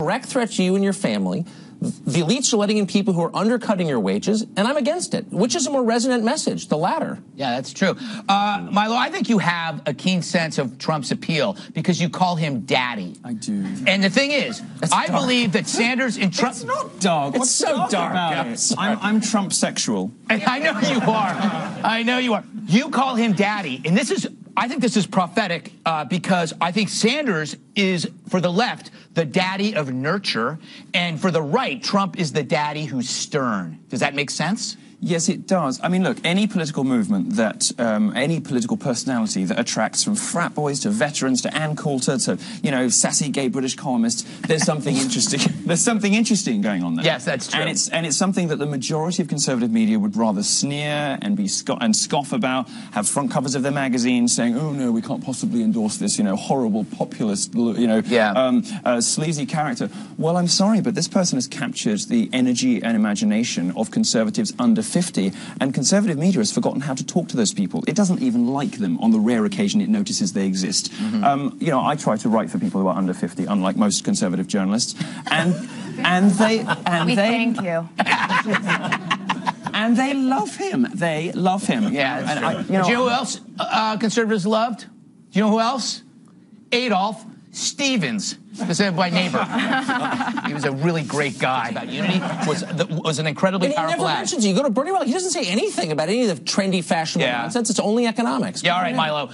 direct threat to you and your family. The elites are letting in people who are undercutting your wages, and I'm against it. Which is a more resonant message? The latter. Yeah, that's true. Milo, I think you have a keen sense of Trump's appeal because you call him daddy. I do. And the thing is, I believe that Sanders and Trump... It's not dark. It's so dark. I'm Trump sexual. I know you are. I know you are. You call him daddy, and this is... I think this is prophetic because I think Sanders is, for the left, the daddy of nurture, and for the right, Trump is the daddy who's stern. Does that make sense? Yes, it does. I mean, look, any political movement that, any political personality that attracts from frat boys to veterans to Ann Coulter to, you know, sassy gay British columnists, there's something interesting. There's something interesting going on there. Yes, that's true. And it's something that the majority of conservative media would rather sneer and scoff about, have front covers of their magazines saying, oh no, we can't possibly endorse this, you know, horrible populist, you know, sleazy character. Well, I'm sorry, but this person has captured the energy and imagination of conservatives under 50, and conservative media has forgotten how to talk to those people. It doesn't even like them on the rare occasion it notices they exist. You know, I try to write for people who are under 50, unlike most conservative journalists, and they thank you. And they love him. They love him. Yeah. Do you know who else conservatives loved? Do you know who else? Adolf Stevens, by neighbor. He was a really great guy. About unity was an incredibly powerful he never act. mentions you. Go to Bernie Madoff, he doesn't say anything about any of the trendy, fashionable nonsense. It's only economics. Yeah, all right, Milo.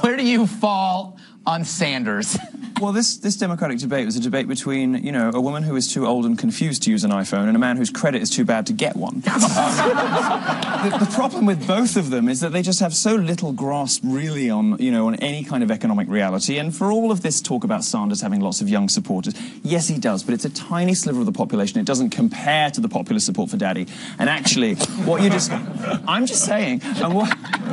Where do you fall on Sanders? Well, this Democratic debate was a debate between, you know, a woman who is too old and confused to use an iPhone and a man whose credit is too bad to get one. The problem with both of them is that they just have so little grasp, really, on, you know, on any kind of economic reality. And for all of this talk about Sanders having lots of young supporters, yes, he does, but it's a tiny sliver of the population. It doesn't compare to the popular support for Daddy. And actually, what you just... I'm just saying, and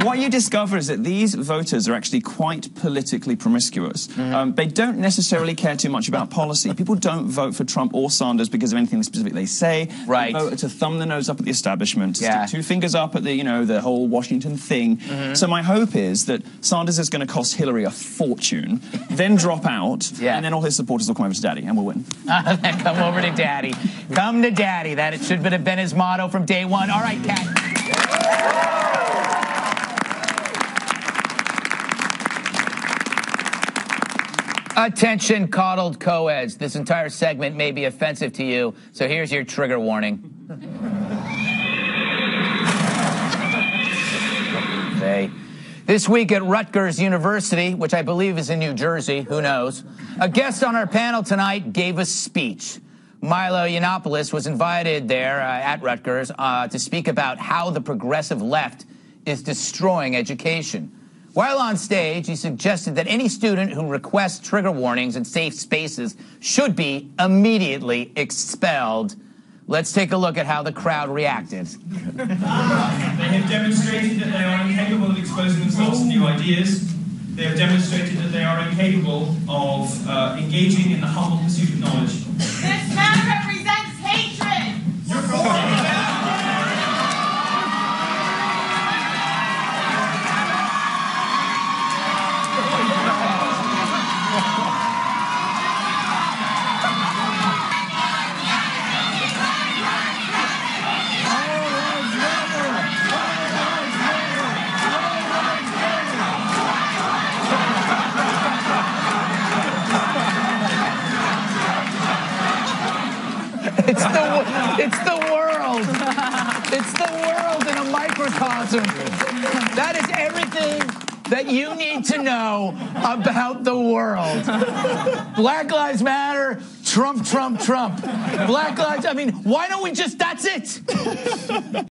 what you discover is that these voters are actually quite politically promiscuous. They don't necessarily care too much about policy. People don't vote for Trump or Sanders because of anything specific they say. Right. They vote to thumb their nose up at the establishment, to stick two fingers up at the, you know, the whole Washington thing. So my hope is that Sanders is going to cost Hillary a fortune, then drop out, and then all his supporters will come over to Daddy, and we'll win. Come over to Daddy. Come to Daddy. That should have been his motto from day one. All right, Kat. Attention, coddled co-eds. This entire segment may be offensive to you, so here's your trigger warning. This week at Rutgers University, which I believe is in New Jersey, who knows, a guest on our panel tonight gave a speech. Milo Yiannopoulos was invited there at Rutgers to speak about how the progressive left is destroying education. While on stage, he suggested that any student who requests trigger warnings in safe spaces should be immediately expelled. Let's take a look at how the crowd reacted. They have demonstrated that they are incapable of exposing themselves to new ideas. They have demonstrated that they are incapable of engaging in the humble pursuit of knowledge. This man represents hatred! You're calling it out! It's the world. It's the world in a microcosm. That is everything that you need to know about the world. Black Lives Matter, Trump, Trump, Trump. Black Lives, I mean, why don't we just, that's it.